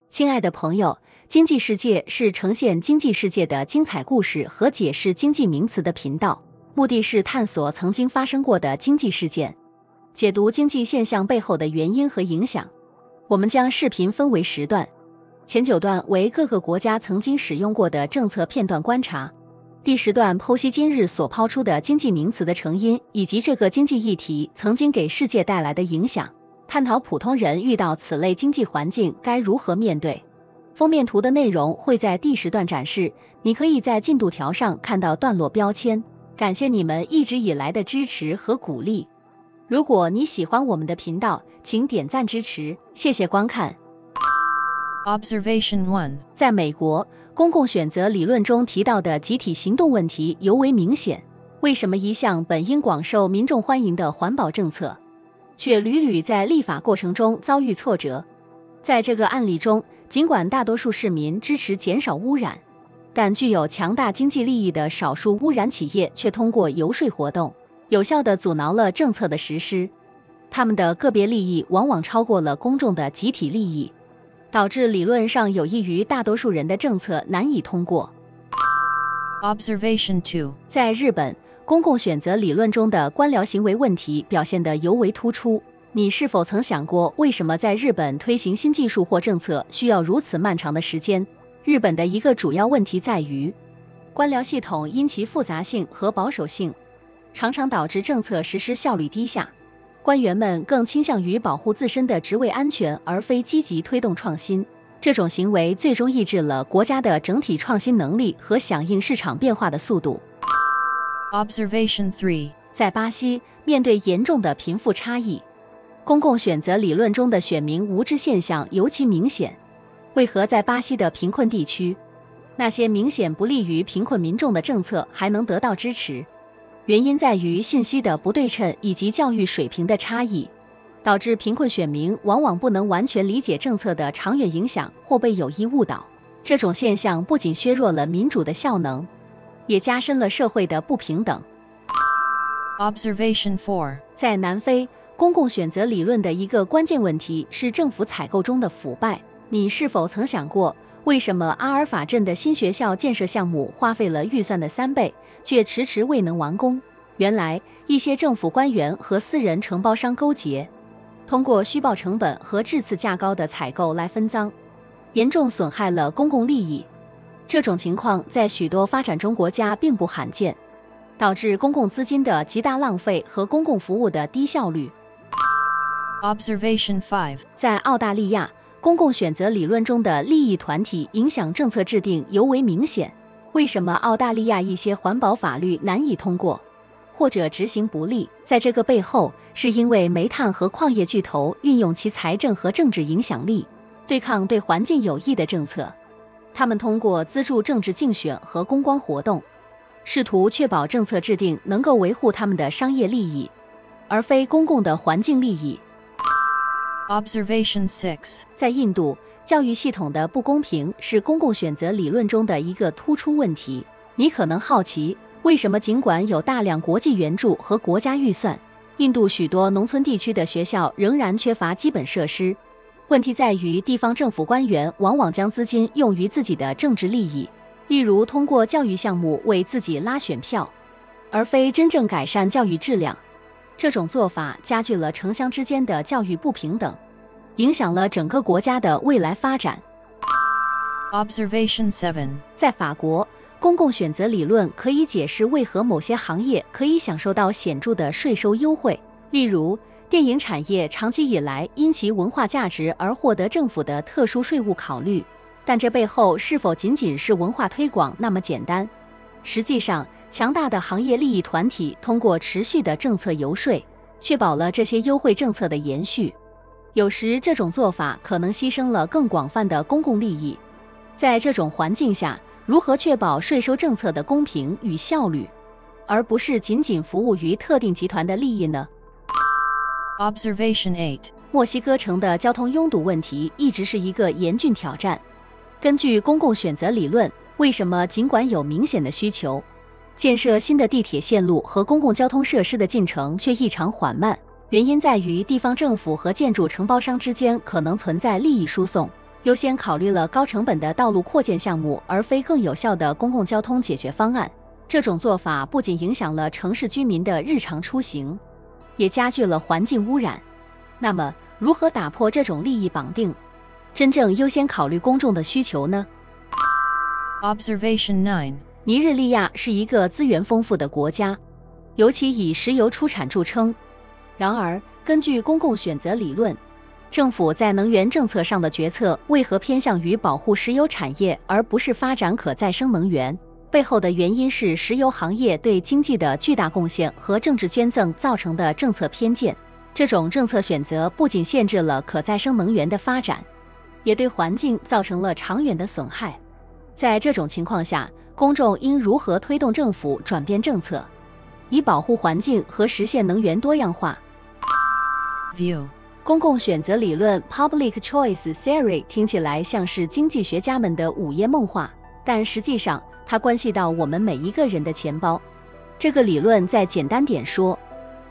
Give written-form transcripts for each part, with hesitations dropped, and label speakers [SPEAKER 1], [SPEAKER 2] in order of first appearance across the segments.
[SPEAKER 1] 亲爱的朋友，经济世界是呈现经济世界的精彩故事和解释经济名词的频道，目的是探索曾经发生过的经济事件，解读经济现象背后的原因和影响。我们将视频分为10段，前9段为各个国家曾经使用过的政策片段观察，第10段剖析今日所抛出的经济名词的成因，以及这个经济议题曾经给世界带来的影响，探讨普通人遇到此类经济环境该如何面对。封面图的内容会在第10段展示，你可以在进度条上看到段落标签。感谢你们一直以来的支持和鼓励。如果你喜欢我们的频道，请点赞支持，谢谢观看。
[SPEAKER 2] Observation 1.
[SPEAKER 1] 在美国，公共选择理论中提到的集体行动问题尤为明显。为什么一项本应广受民众欢迎的环保政策，却屡屡在立法过程中遭遇挫折？在这个案例中，尽管大多数市民支持减少污染，但具有强大经济利益的少数污染企业却通过游说活动，有效地阻挠了政策的实施。他们的个别利益往往超过了公众的集体利益，导致理论上有益于大多数人的政策难以通过。
[SPEAKER 2] Observation 2.
[SPEAKER 1] 在日本，公共选择理论中的官僚行为问题表现得尤为突出。你是否曾想过，为什么在日本推行新技术或政策需要如此漫长的时间？日本的一个主要问题在于，官僚系统因其复杂性和保守性，常常导致政策实施效率低下。官员们更倾向于保护自身的职位安全，而非积极推动创新。这种行为最终抑制了国家的整体创新能力和响应市场变化的速度。
[SPEAKER 2] Observation 3.
[SPEAKER 1] 在巴西，面对严重的贫富差异，公共选择理论中的选民无知现象尤其明显。为何在巴西的贫困地区，那些明显不利于贫困民众的政策还能得到支持？原因在于信息的不对称以及教育水平的差异，导致贫困选民往往不能完全理解政策的长远影响，或被有意误导。这种现象不仅削弱了民主的效能，也加深了社会的不平等。
[SPEAKER 2] Observation 4.
[SPEAKER 1] 在南非，公共选择理论的一个关键问题是政府采购中的腐败。你是否曾想过，为什么阿尔法镇的新学校建设项目花费了预算的3倍，却迟迟未能完工？原来，一些政府官员和私人承包商勾结，通过虚报成本和质次价高的采购来分赃，严重损害了公共利益。这种情况在许多发展中国家并不罕见，导致公共资金的极大浪费和公共服务的低效率。
[SPEAKER 2] Observation 5.
[SPEAKER 1] 在澳大利亚，公共选择理论中的利益团体影响政策制定尤为明显。为什么澳大利亚一些环保法律难以通过，或者执行不力？在这个背后，是因为煤炭和矿业巨头运用其财政和政治影响力，对抗对环境有益的政策。他们通过资助政治竞选和公关活动，试图确保政策制定能够维护他们的商业利益，而非公共的环境利益。
[SPEAKER 2] Observation 6.
[SPEAKER 1] 在印度，教育系统的不公平是公共选择理论中的一个突出问题。你可能好奇，为什么尽管有大量国际援助和国家预算，印度许多农村地区的学校仍然缺乏基本设施？问题在于，地方政府官员往往将资金用于自己的政治利益，例如通过教育项目为自己拉选票，而非真正改善教育质量。这种做法加剧了城乡之间的教育不平等，影响了整个国家的未来发展。
[SPEAKER 2] Observation 7.
[SPEAKER 1] 在法国，公共选择理论可以解释为何某些行业可以享受到显著的税收优惠，例如电影产业长期以来因其文化价值而获得政府的特殊税务考虑，但这背后是否仅仅是文化推广那么简单？实际上，强大的行业利益团体通过持续的政策游说，确保了这些优惠政策的延续。有时这种做法可能牺牲了更广泛的公共利益。在这种环境下，如何确保税收政策的公平与效率，而不是仅仅服务于特定集团的利益呢？
[SPEAKER 2] Observation 8.
[SPEAKER 1] 墨西哥城的交通拥堵问题一直是一个严峻挑战。根据公共选择理论，为什么尽管有明显的需求，建设新的地铁线路和公共交通设施的进程却异常缓慢？原因在于地方政府和建筑承包商之间可能存在利益输送，优先考虑了高成本的道路扩建项目，而非更有效的公共交通解决方案。这种做法不仅影响了城市居民的日常出行，也加剧了环境污染。那么，如何打破这种利益绑定，真正优先考虑公众的需求呢？
[SPEAKER 2] Observation 9.
[SPEAKER 1] 尼日利亚是一个资源丰富的国家，尤其以石油出产著称。然而，根据公共选择理论，政府在能源政策上的决策为何偏向于保护石油产业而不是发展可再生能源？背后的原因是石油行业对经济的巨大贡献和政治捐赠造成的政策偏见。这种政策选择不仅限制了可再生能源的发展，也对环境造成了长远的损害。在这种情况下，公众应如何推动政府转变政策，以保护环境和实现能源多样化？
[SPEAKER 2] View.
[SPEAKER 1] 公共选择理论 Public Choice Theory 听起来像是经济学家们的午夜梦话，但实际上它关系到我们每一个人的钱包。这个理论再简单点说，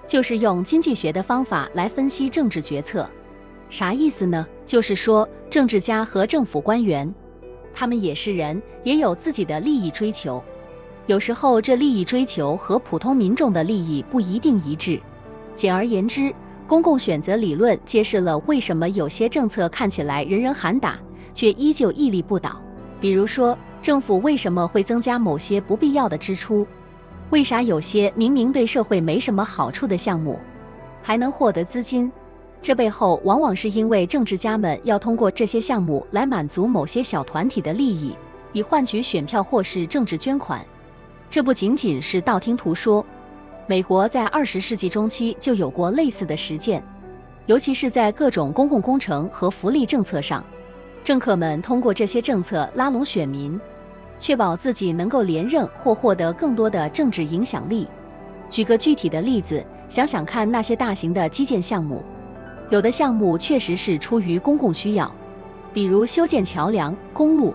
[SPEAKER 1] 就是用经济学的方法来分析政治决策。啥意思呢？就是说，政治家和政府官员，他们也是人，也有自己的利益追求。有时候这利益追求和普通民众的利益不一定一致。简而言之，公共选择理论揭示了为什么有些政策看起来人人喊打，却依旧屹立不倒。比如说，政府为什么会增加某些不必要的支出？为啥有些明明对社会没什么好处的项目还能获得资金？这背后往往是因为政治家们要通过这些项目来满足某些小团体的利益，以换取选票或是政治捐款。这不仅仅是道听途说，美国在20世纪中期就有过类似的实践，尤其是在各种公共工程和福利政策上，政客们通过这些政策拉拢选民，确保自己能够连任或获得更多的政治影响力。举个具体的例子，想想看那些大型的基建项目，有的项目确实是出于公共需要，比如修建桥梁、公路，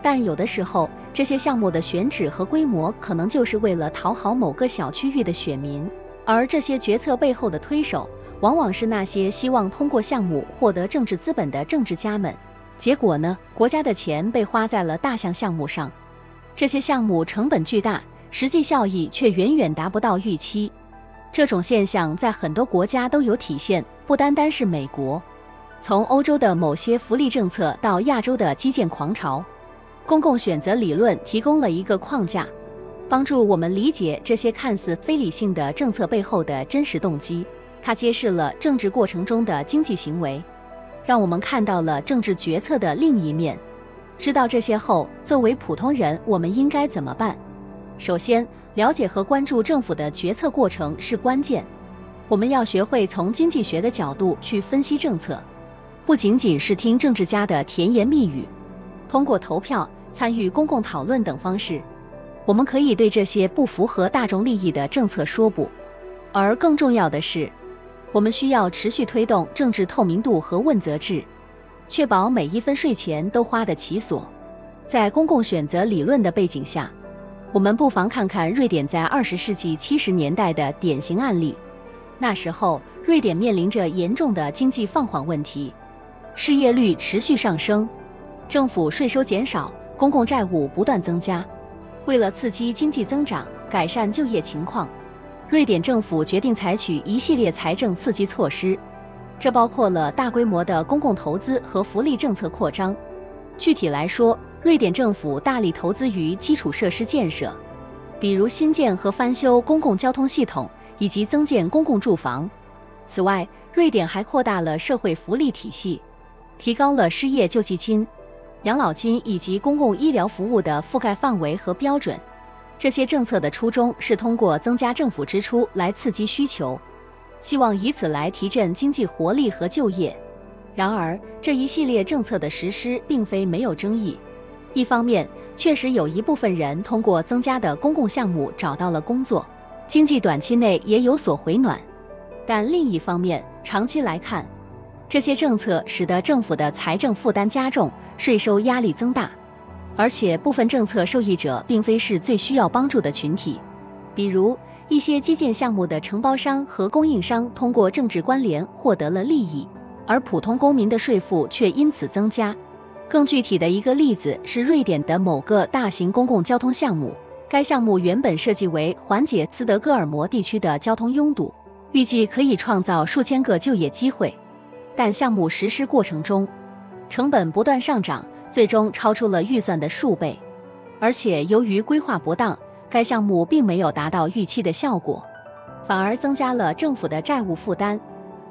[SPEAKER 1] 但有的时候这些项目的选址和规模可能就是为了讨好某个小区域的选民，而这些决策背后的推手往往是那些希望通过项目获得政治资本的政治家们。结果呢，国家的钱被花在了大项目上，这些项目成本巨大，实际效益却远远达不到预期。这种现象在很多国家都有体现，不单单是美国。从欧洲的某些福利政策到亚洲的基建狂潮，公共选择理论提供了一个框架，帮助我们理解这些看似非理性的政策背后的真实动机。它揭示了政治过程中的经济行为，让我们看到了政治决策的另一面。知道这些后，作为普通人，我们应该怎么办？首先，了解和关注政府的决策过程是关键。我们要学会从经济学的角度去分析政策，不仅仅是听政治家的甜言蜜语。通过投票、参与公共讨论等方式，我们可以对这些不符合大众利益的政策说不。而更重要的是，我们需要持续推动政治透明度和问责制，确保每一分税钱都花得其所。在公共选择理论的背景下，我们不妨看看瑞典在20世纪70年代的典型案例。那时候，瑞典面临着严重的经济放缓问题，失业率持续上升，政府税收减少，公共债务不断增加。为了刺激经济增长，改善就业情况，瑞典政府决定采取一系列财政刺激措施，这包括了大规模的公共投资和福利政策扩张。具体来说，瑞典政府大力投资于基础设施建设，比如新建和翻修公共交通系统，以及增建公共住房。此外，瑞典还扩大了社会福利体系，提高了失业救济金、养老金以及公共医疗服务的覆盖范围和标准。这些政策的初衷是通过增加政府支出来刺激需求，希望以此来提振经济活力和就业。然而，这一系列政策的实施并非没有争议。一方面，确实有一部分人通过增加的公共项目找到了工作，经济短期内也有所回暖。但另一方面，长期来看，这些政策使得政府的财政负担加重，税收压力增大，而且部分政策受益者并非是最需要帮助的群体。比如，一些基建项目的承包商和供应商通过政治关联获得了利益，而普通公民的税负却因此增加。更具体的一个例子是瑞典的某个大型公共交通项目，该项目原本设计为缓解斯德哥尔摩地区的交通拥堵，预计可以创造数千个就业机会，但项目实施过程中，成本不断上涨，最终超出了预算的数倍，而且由于规划不当，该项目并没有达到预期的效果，反而增加了政府的债务负担。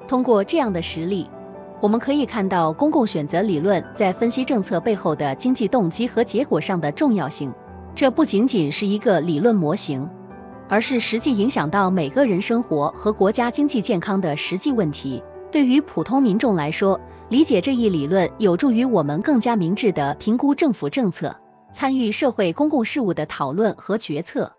[SPEAKER 1] 通过这样的实例，我们可以看到公共选择理论在分析政策背后的经济动机和结果上的重要性。这不仅仅是一个理论模型，而是实际影响到每个人生活和国家经济健康的实际问题。对于普通民众来说，理解这一理论有助于我们更加明智地评估政府政策，参与社会公共事务的讨论和决策。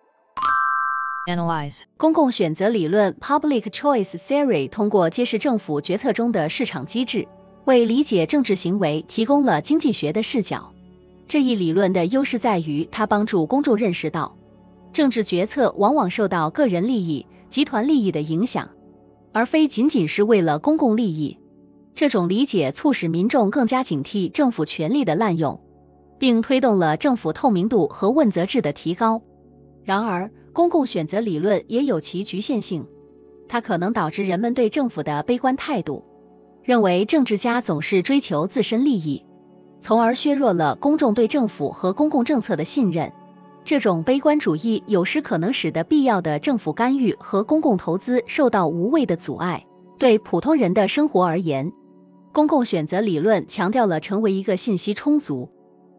[SPEAKER 2] Analyze
[SPEAKER 1] 公共选择理论 Public Choice Theory 通过揭示政府决策中的市场机制，为理解政治行为提供了经济学的视角。这一理论的优势在于它帮助公众认识到，政治决策往往受到个人利益、集团利益的影响，而非仅仅是为了公共利益。这种理解促使民众更加警惕政府权力的滥用，并推动了政府透明度和问责制的提高。然而，公共选择理论也有其局限性，它可能导致人们对政府的悲观态度，认为政治家总是追求自身利益，从而削弱了公众对政府和公共政策的信任。这种悲观主义有时可能使得必要的政府干预和公共投资受到无谓的阻碍。对普通人的生活而言，公共选择理论强调了成为一个信息充足、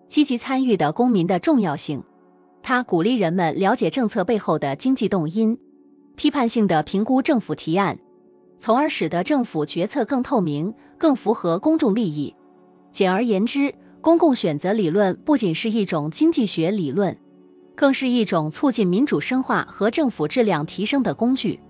[SPEAKER 1] 积极参与的公民的重要性。它鼓励人们了解政策背后的经济动因，批判性地评估政府提案，从而使得政府决策更透明、更符合公众利益。简而言之，公共选择理论不仅是一种经济学理论，更是一种促进民主深化和政府质量提升的工具。